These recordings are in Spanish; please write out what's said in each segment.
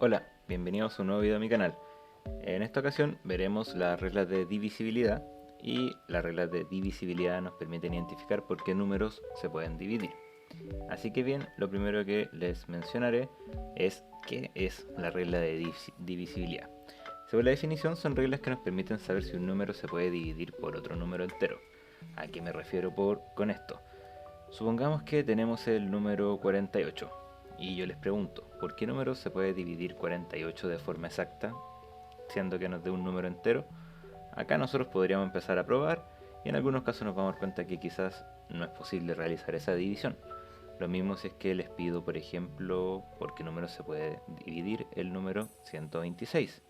Hola, bienvenidos a un nuevo video de mi canal. En esta ocasión veremos las reglas de divisibilidad y las reglas de divisibilidad nos permiten identificar por qué números se pueden dividir. Así que bien, lo primero que les mencionaré es qué es la regla de divisibilidad. Según la definición, son reglas que nos permiten saber si un número se puede dividir por otro número entero. ¿A qué me refiero con esto? Supongamos que tenemos el número 48 y yo les pregunto, ¿por qué número se puede dividir 48 de forma exacta, siendo que nos dé un número entero? Acá nosotros podríamos empezar a probar y en algunos casos nos vamos a dar cuenta que quizás no es posible realizar esa división. Lo mismo si es que les pido, por ejemplo, por qué número se puede dividir el número 126.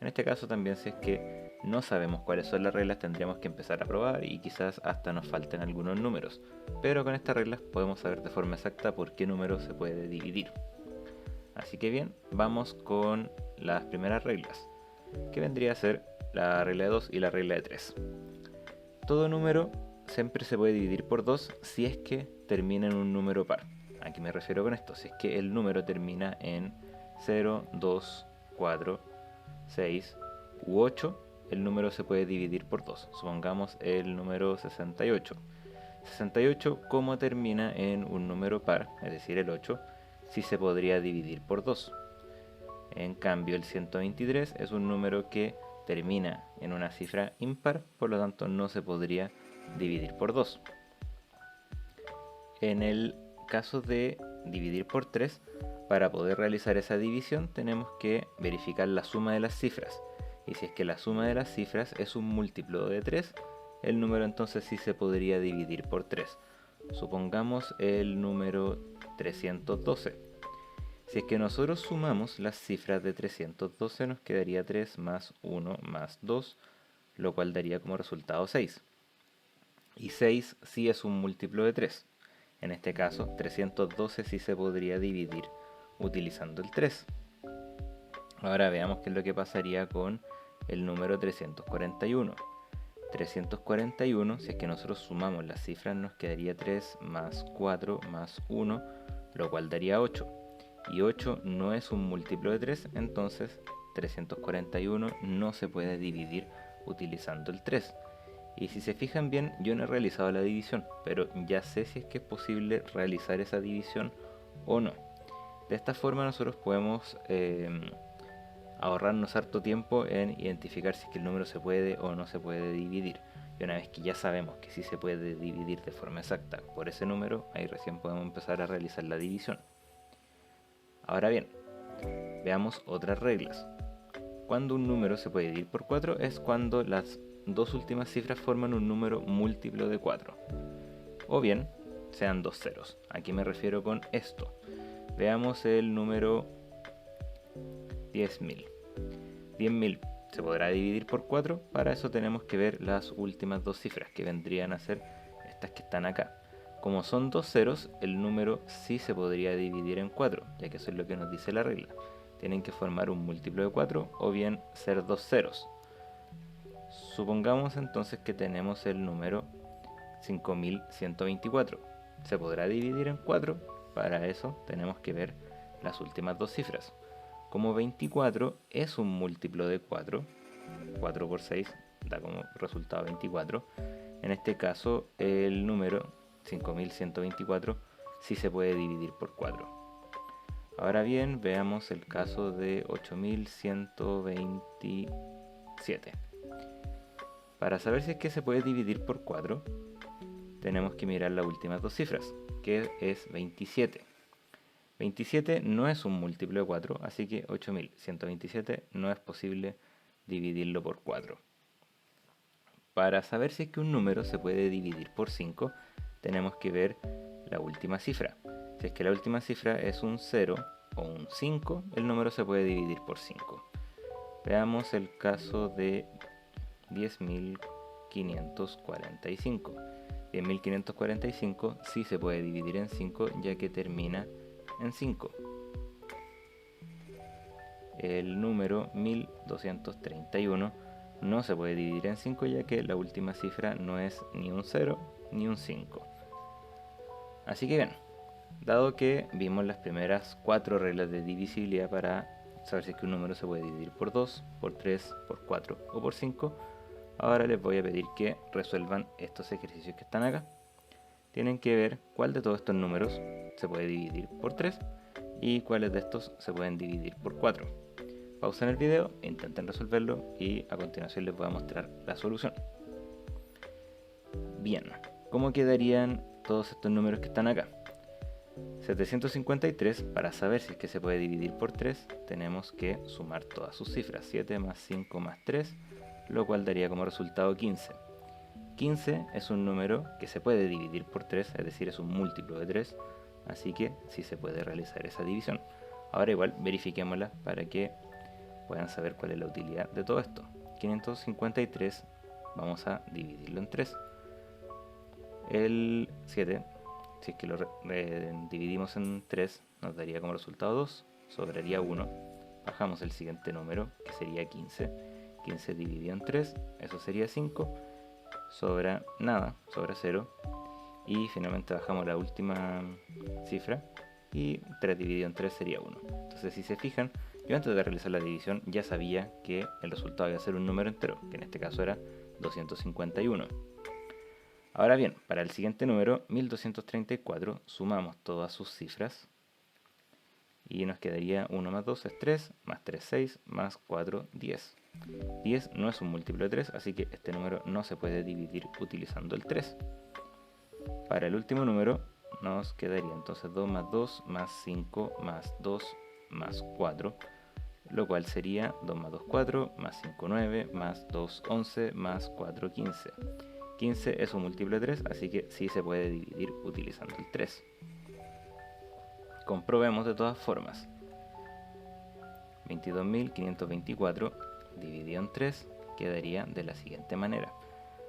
En este caso también, si es que no sabemos cuáles son las reglas, tendríamos que empezar a probar y quizás hasta nos falten algunos números. Pero con estas reglas podemos saber de forma exacta por qué número se puede dividir. Así que bien, vamos con las primeras reglas, que vendría a ser la regla de 2 y la regla de 3. Todo número siempre se puede dividir por 2 si es que termina en un número par. ¿A qué me refiero con esto? Si es que el número termina en 0, 2, 4, 6 u 8, el número se puede dividir por 2. Supongamos el número 68. 68, como termina en un número par, es decir, el 8, sí se podría dividir por 2. En cambio, el 123 es un número que termina en una cifra impar, por lo tanto no se podría dividir por 2. En el caso de dividir por 3, para poder realizar esa división tenemos que verificar la suma de las cifras. Y si es que la suma de las cifras es un múltiplo de 3, el número entonces sí se podría dividir por 3. Supongamos el número 312. Si es que nosotros sumamos las cifras de 312, nos quedaría 3 más 1 más 2, lo cual daría como resultado 6. Y 6 sí es un múltiplo de 3. En este caso, 312 sí se podría dividir utilizando el 3. Ahora veamos qué es lo que pasaría con el número 341. 341, si es que nosotros sumamos las cifras, nos quedaría 3 más 4 más 1, lo cual daría 8. Y 8 no es un múltiplo de 3, entonces 341 no se puede dividir utilizando el 3. Y si se fijan bien, yo no he realizado la división, pero ya sé si es que es posible realizar esa división o no. De esta forma nosotros podemos ahorrarnos harto tiempo en identificar si es que el número se puede o no se puede dividir. Y una vez que ya sabemos que sí se puede dividir de forma exacta por ese número, ahí recién podemos empezar a realizar la división. Ahora bien, veamos otras reglas. Cuando un número se puede dividir por 4 es cuando las dos últimas cifras forman un número múltiplo de 4. O bien, sean dos ceros. ¿A qué me refiero con esto? Veamos el número 10.000. 10.000 se podrá dividir por 4. Para eso tenemos que ver las últimas dos cifras, que vendrían a ser estas que están acá. Como son dos ceros, el número sí se podría dividir en 4, ya que eso es lo que nos dice la regla. Tienen que formar un múltiplo de 4 o bien ser dos ceros. Supongamos entonces que tenemos el número 5124. ¿Se podrá dividir en 4? Para eso tenemos que ver las últimas dos cifras. Como 24 es un múltiplo de 4, 4 por 6 da como resultado 24. En este caso el número 5124 sí se puede dividir por 4. Ahora bien, veamos el caso de 8127. Para saber si es que se puede dividir por 4, tenemos que mirar las últimas dos cifras, que es 27. 27 no es un múltiplo de 4, así que 8127 no es posible dividirlo por 4. Para saber si es que un número se puede dividir por 5, tenemos que ver la última cifra. Si es que la última cifra es un 0 o un 5, el número se puede dividir por 5. Veamos el caso de 10.545. 10.545 sí se puede dividir en 5, ya que termina en 5. El número 1231 no se puede dividir en 5, ya que la última cifra no es ni un 0 ni un 5. Así que bien, dado que vimos las primeras 4 reglas de divisibilidad para saber si es que un número se puede dividir por 2, por 3, por 4 o por 5, ahora les voy a pedir que resuelvan estos ejercicios que están acá. Tienen que ver cuál de todos estos números se puede dividir por 3 y cuáles de estos se pueden dividir por 4. Pausen el video, intenten resolverlo y a continuación les voy a mostrar la solución. Bien, ¿cómo quedarían todos estos números que están acá? 753, para saber si es que se puede dividir por 3, tenemos que sumar todas sus cifras, 7 más 5 más 3, lo cual daría como resultado 15. 15 es un número que se puede dividir por 3, es decir, es un múltiplo de 3, así que sí se puede realizar esa división. Ahora igual verifiquémosla para que puedan saber cuál es la utilidad de todo esto. 553 vamos a dividirlo en 3. El 7, si es que lo dividimos en 3, nos daría como resultado 2, sobraría 1. Bajamos el siguiente número, que sería 15. 15 dividido en 3, eso sería 5. Sobra nada, sobra 0. Y finalmente bajamos la última cifra, y 3 dividido en 3 sería 1. Entonces, si se fijan, yo antes de realizar la división ya sabía que el resultado iba a ser un número entero, que en este caso era 251. Ahora bien, para el siguiente número, 1234, sumamos todas sus cifras y nos quedaría 1 más 2 es 3, más 3 6, más 4 10. 10 no es un múltiplo de 3, así que este número no se puede dividir utilizando el 3. Para el último número nos quedaría entonces 2 más 2 más 5 más 2 más 4, lo cual sería 2 más 2 4, más 5 9, más 2 11, más 4 15. 15 es un múltiplo de 3, así que sí se puede dividir utilizando el 3. Comprobemos de todas formas. 22.524 dividido en 3 quedaría de la siguiente manera.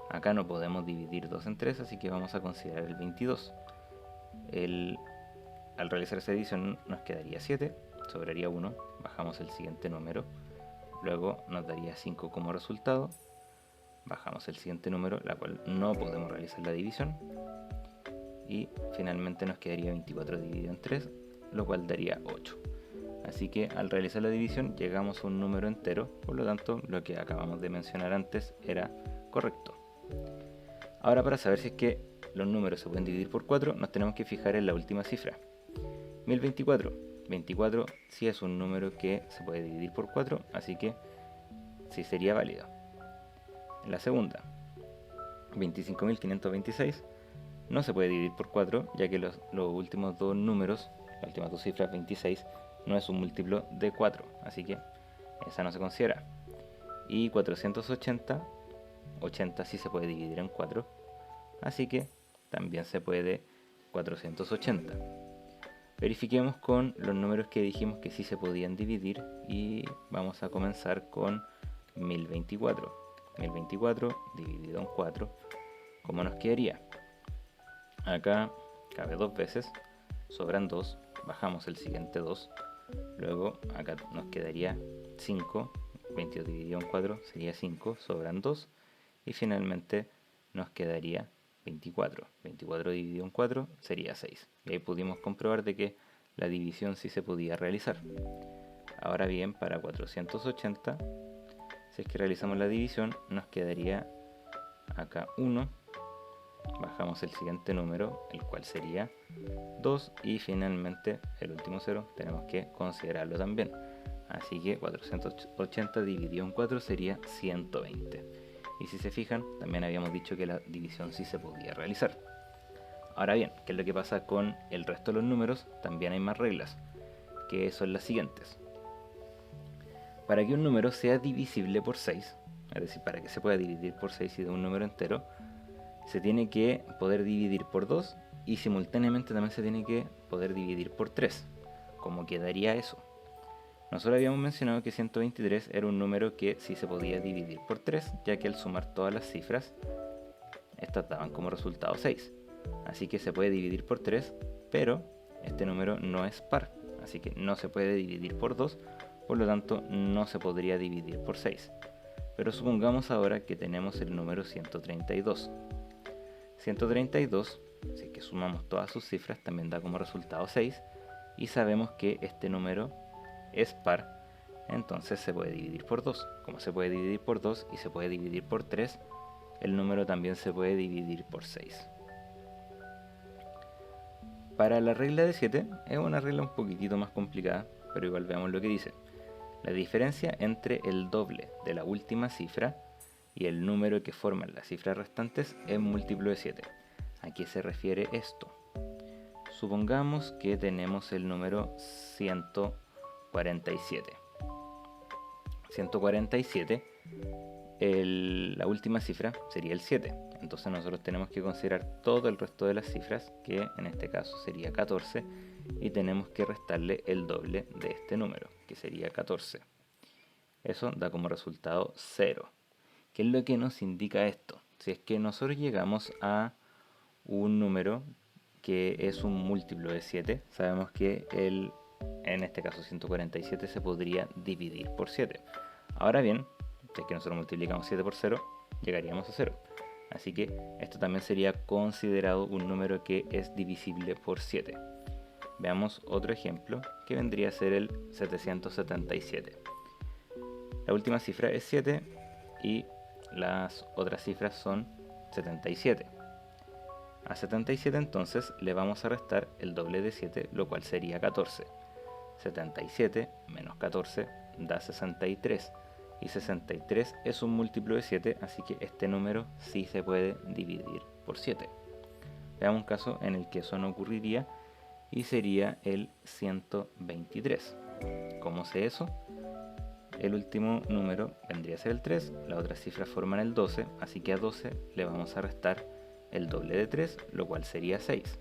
Acá no podemos dividir 2 en 3, así que vamos a considerar el 22. Al realizar esa división nos quedaría 7, sobraría 1, bajamos el siguiente número, luego nos daría 5 como resultado, bajamos el siguiente número, la cual no podemos realizar la división, y finalmente nos quedaría 24 dividido en 3, lo cual daría 8. Así que al realizar la división llegamos a un número entero, por lo tanto lo que acabamos de mencionar antes era correcto. Ahora, para saber si es que los números se pueden dividir por 4, nos tenemos que fijar en la última cifra. 1024. 24 sí es un número que se puede dividir por 4, así que sí sería válido. En la segunda, 25.526 no se puede dividir por 4, ya que los últimos dos números, las últimas dos cifras, 26, no es un múltiplo de 4, así que esa no se considera. Y 480, 80 sí se puede dividir en 4, así que también se puede 480. Verifiquemos con los números que dijimos que sí se podían dividir y vamos a comenzar con 1024. 1024 dividido en 4, ¿cómo nos quedaría? Acá cabe dos veces, sobran 2, bajamos el siguiente 2, luego acá nos quedaría 5, 22 dividido en 4 sería 5, sobran 2, y finalmente nos quedaría 24. 24 dividido en 4 sería 6. Y ahí pudimos comprobar de que la división sí se podía realizar. Ahora bien, para 480, si es que realizamos la división, nos quedaría acá 1, bajamos el siguiente número, el cual sería 2, y finalmente el último 0 tenemos que considerarlo también. Así que 480 dividido en 4 sería 120. Y si se fijan, también habíamos dicho que la división sí se podía realizar. Ahora bien, ¿qué es lo que pasa con el resto de los números? También hay más reglas, que son las siguientes. Para que un número sea divisible por 6, es decir, para que se pueda dividir por 6 y de un número entero, se tiene que poder dividir por 2 y simultáneamente también se tiene que poder dividir por 3. ¿Cómo quedaría eso? Nosotros habíamos mencionado que 123 era un número que sí se podía dividir por 3, ya que al sumar todas las cifras, estas daban como resultado 6. Así que se puede dividir por 3, pero este número no es par, así que no se puede dividir por 2, por lo tanto no se podría dividir por 6. Pero supongamos ahora que tenemos el número 132. 132, si es que sumamos todas sus cifras, también da como resultado 6, y sabemos que este número es par, entonces se puede dividir por 2. Como se puede dividir por 2 y se puede dividir por 3, el número también se puede dividir por 6. Para la regla de 7 es una regla un poquitito más complicada, pero igual veamos lo que dice. La diferencia entre el doble de la última cifra y el número que forman las cifras restantes es múltiplo de 7. ¿A qué se refiere esto? Supongamos que tenemos el número 147. 147, la última cifra sería el 7. Entonces nosotros tenemos que considerar todo el resto de las cifras, que en este caso sería 14, y tenemos que restarle el doble de este número, que sería 14. Eso da como resultado 0. ¿Qué es lo que nos indica esto? Si es que nosotros llegamos a un número que es un múltiplo de 7, sabemos que en este caso 147 se podría dividir por 7. Ahora bien, si es que nosotros multiplicamos 7 por 0, llegaríamos a 0. Así que esto también sería considerado un número que es divisible por 7. Veamos otro ejemplo, que vendría a ser el 777. La última cifra es 7 y las otras cifras son 77. A 77 entonces le vamos a restar el doble de 7, lo cual sería 14. 77 menos 14 da 63. Y 63 es un múltiplo de 7, así que este número sí se puede dividir por 7. Veamos un caso en el que eso no ocurriría y sería el 123. ¿Cómo sé eso? El último número vendría a ser el 3, las otras cifras forman el 12, así que a 12 le vamos a restar el doble de 3, lo cual sería 6.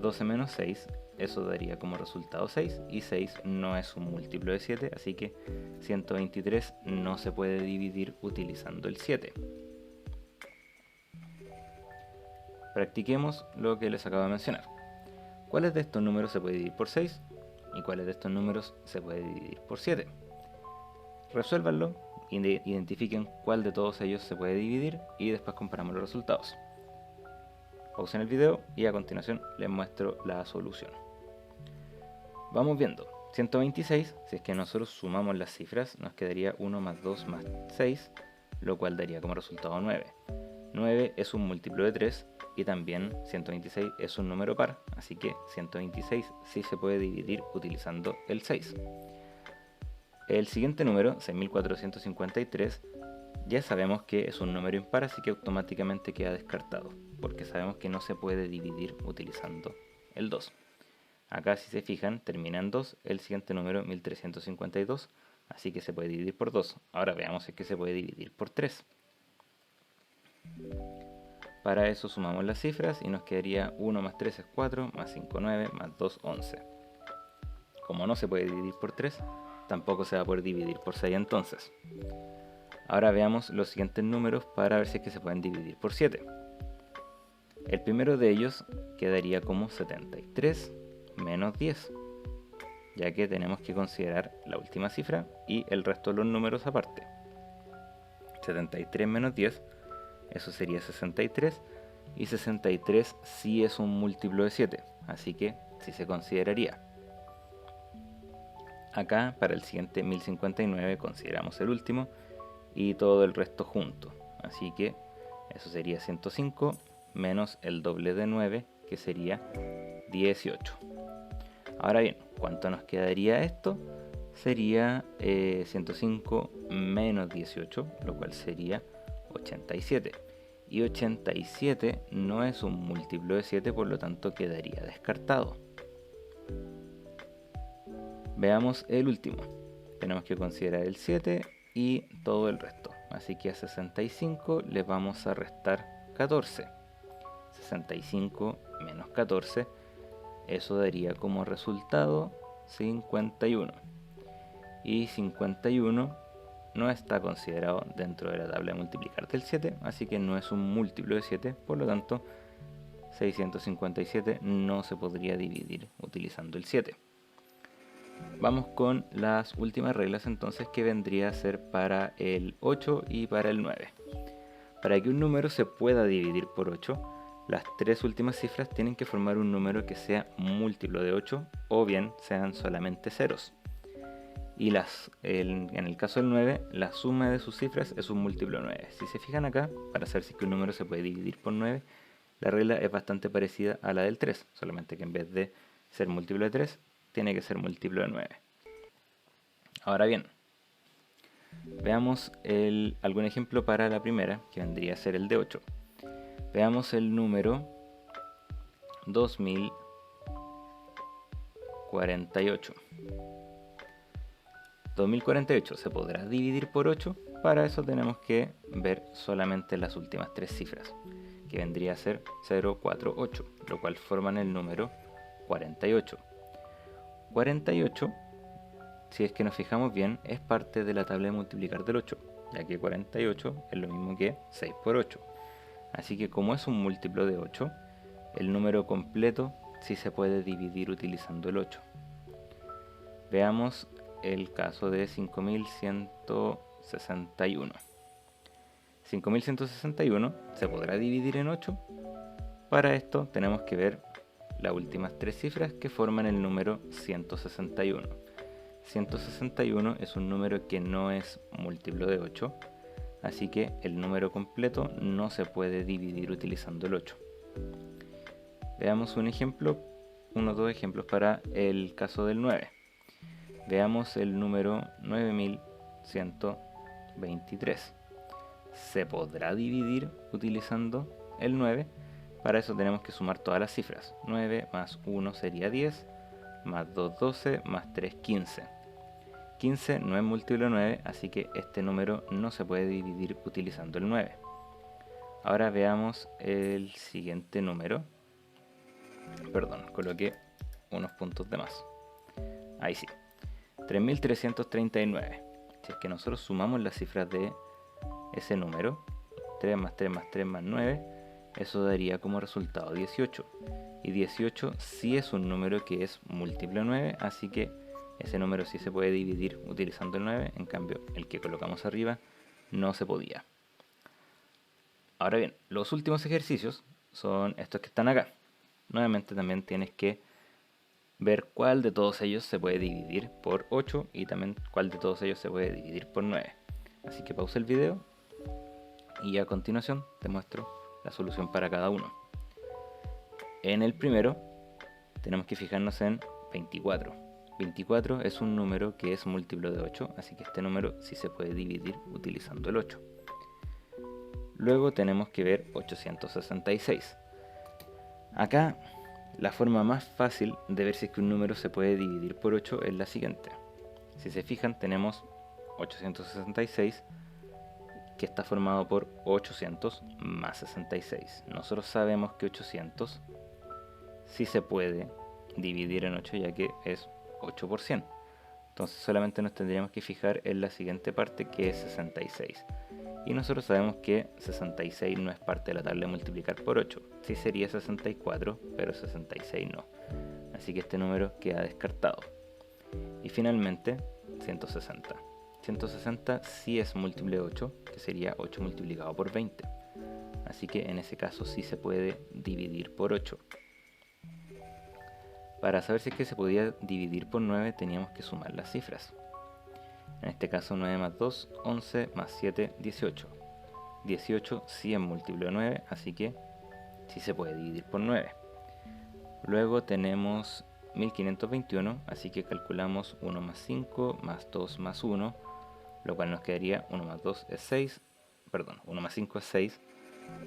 12 menos 6, eso daría como resultado 6, y 6 no es un múltiplo de 7, así que 123 no se puede dividir utilizando el 7. Practiquemos lo que les acabo de mencionar. ¿Cuáles de estos números se puede dividir por 6? ¿Y cuáles de estos números se puede dividir por 7? Resuélvanlo, identifiquen cuál de todos ellos se puede dividir y después comparamos los resultados. Pausen el video y a continuación les muestro la solución. Vamos viendo. 126, si es que nosotros sumamos las cifras, nos quedaría 1 más 2 más 6, lo cual daría como resultado 9. 9 es un múltiplo de 3 y también 126 es un número par, así que 126 sí se puede dividir utilizando el 6. El siguiente número, 6453, ya sabemos que es un número impar, así que automáticamente queda descartado, porque sabemos que no se puede dividir utilizando el 2. Acá, si se fijan, termina en 2 el siguiente número, 1352, así que se puede dividir por 2. Ahora veamos si es que se puede dividir por 3. Para eso sumamos las cifras y nos quedaría 1 más 3 es 4, más 5 9, más 2 11. Como no se puede dividir por 3, tampoco se va a poder dividir por 6 entonces. Ahora veamos los siguientes números para ver si es que se pueden dividir por 7. El primero de ellos quedaría como 73 menos 10, ya que tenemos que considerar la última cifra y el resto de los números aparte. 73 menos 10, eso sería 63, y 63 sí es un múltiplo de 7, así que sí se consideraría. Acá, para el siguiente 1059, consideramos el último y todo el resto junto. Así que eso sería 105 menos el doble de 9, que sería 18. Ahora bien, ¿cuánto nos quedaría esto? Sería 105 menos 18, lo cual sería 87. Y 87 no es un múltiplo de 7, por lo tanto quedaría descartado. Veamos el último. Tenemos que considerar el 7 y todo el resto. Así que a 65 le vamos a restar 14. 65 menos 14, eso daría como resultado 51. Y 51 no está considerado dentro de la tabla de multiplicar del 7, así que no es un múltiplo de 7, por lo tanto 657 no se podría dividir utilizando el 7. Vamos con las últimas reglas entonces, que vendría a ser para el 8 y para el 9. Para que un número se pueda dividir por 8, las tres últimas cifras tienen que formar un número que sea múltiplo de 8 o bien sean solamente ceros. Y en el caso del 9, la suma de sus cifras es un múltiplo de 9. Si se fijan acá, para saber si es que un número se puede dividir por 9, la regla es bastante parecida a la del 3, solamente que en vez de ser múltiplo de 3, tiene que ser múltiplo de 9. Ahora bien, veamos algún ejemplo para la primera, que vendría a ser el de 8. Veamos el número 2048. 2048 se podrá dividir por 8. Para eso tenemos que ver solamente las últimas tres cifras, que vendría a ser 048, lo cual forman el número 48. 48, si es que nos fijamos bien, es parte de la tabla de multiplicar del 8, ya que 48 es lo mismo que 6 por 8. Así que como es un múltiplo de 8, el número completo sí se puede dividir utilizando el 8. Veamos el caso de 5161. 5161 se podrá dividir en 8. Para esto tenemos que ver las últimas tres cifras que forman el número 161. 161 es un número que no es múltiplo de 8, así que el número completo no se puede dividir utilizando el 8. Veamos un ejemplo, unos dos ejemplos para el caso del 9. Veamos el número 9123. ¿Se podrá dividir utilizando el 9? Para eso tenemos que sumar todas las cifras. 9 más 1 sería 10, más 2 12, más 3 15. 15 no es múltiplo de 9, así que este número no se puede dividir utilizando el 9. Ahora veamos el siguiente número. Perdón, coloqué unos puntos de más. Ahí sí. 3339. Si es que nosotros sumamos las cifras de ese número, 3 más 3 más 3 más 9, eso daría como resultado 18. Y 18 sí es un número que es múltiplo de 9, así que ese número sí se puede dividir utilizando el 9, en cambio el que colocamos arriba no se podía. Ahora bien, los últimos ejercicios son estos que están acá. Nuevamente también tienes que ver cuál de todos ellos se puede dividir por 8 y también cuál de todos ellos se puede dividir por 9. Así que pausa el video y a continuación te muestro la solución para cada uno. En el primero tenemos que fijarnos en 24. 24 es un número que es múltiplo de 8, así que este número sí se puede dividir utilizando el 8. Luego tenemos que ver 866. Acá la forma más fácil de ver si es que un número se puede dividir por 8 es la siguiente. Si se fijan, tenemos 866, que está formado por 800 más 66. Nosotros sabemos que 800 sí se puede dividir en 8, ya que es 8 por 100. Entonces solamente nos tendríamos que fijar en la siguiente parte, que es 66. Y nosotros sabemos que 66 no es parte de la tabla de multiplicar por 8. Sí sería 64, pero 66 no. Así que este número queda descartado. Y finalmente, 160. 160 sí es múltiplo de 8, que sería 8 multiplicado por 20. Así que en ese caso sí se puede dividir por 8. Para saber si es que se podía dividir por 9 teníamos que sumar las cifras. En este caso 9 más 2, 11 más 7, 18. 18 sí es múltiplo de 9, así que sí se puede dividir por 9. Luego tenemos 1521, así que calculamos 1 más 5 más 2 más 1, lo cual nos quedaría 1 más 2 es 6, perdón, 1 más 5 es 6,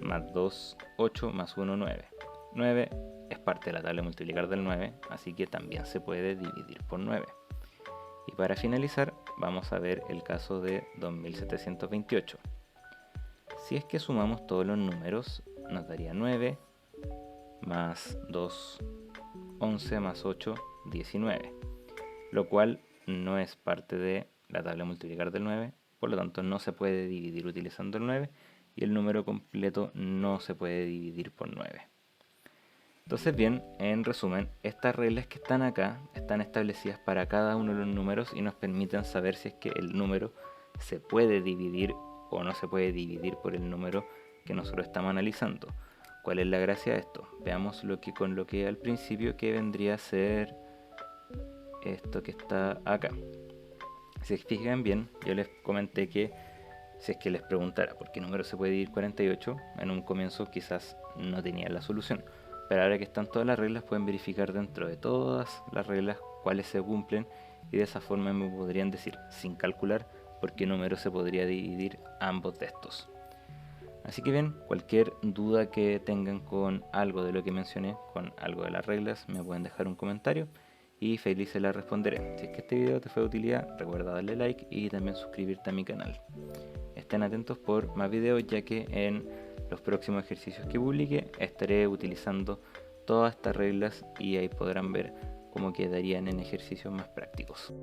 más 2, 8, más 1, 9. 9 es parte de la tabla de multiplicar del 9, así que también se puede dividir por 9. Y para finalizar, vamos a ver el caso de 2728. Si es que sumamos todos los números, nos daría 9, más 2, 11, más 8, 19. Lo cual no es parte de la tabla de multiplicar del 9, por lo tanto no se puede dividir utilizando el 9, y el número completo no se puede dividir por 9. Entonces bien, en resumen, estas reglas que están acá están establecidas para cada uno de los números y nos permiten saber si es que el número se puede dividir o no se puede dividir por el número que nosotros estamos analizando. ¿Cuál es la gracia de esto? Veamos lo que coloqué al principio, que vendría a ser esto que está acá. Si se fijan bien, yo les comenté que si es que les preguntara por qué número se puede dividir 48, en un comienzo quizás no tenían la solución. Pero ahora que están todas las reglas, pueden verificar dentro de todas las reglas cuáles se cumplen y de esa forma me podrían decir, sin calcular, por qué número se podría dividir ambos de estos. Así que bien, cualquier duda que tengan con algo de lo que mencioné, con algo de las reglas, me pueden dejar un comentario y feliz se la responderé. Si es que este video te fue de utilidad, recuerda darle like y también suscribirte a mi canal. Estén atentos por más videos, ya que en los próximos ejercicios que publique estaré utilizando todas estas reglas y ahí podrán ver cómo quedarían en ejercicios más prácticos.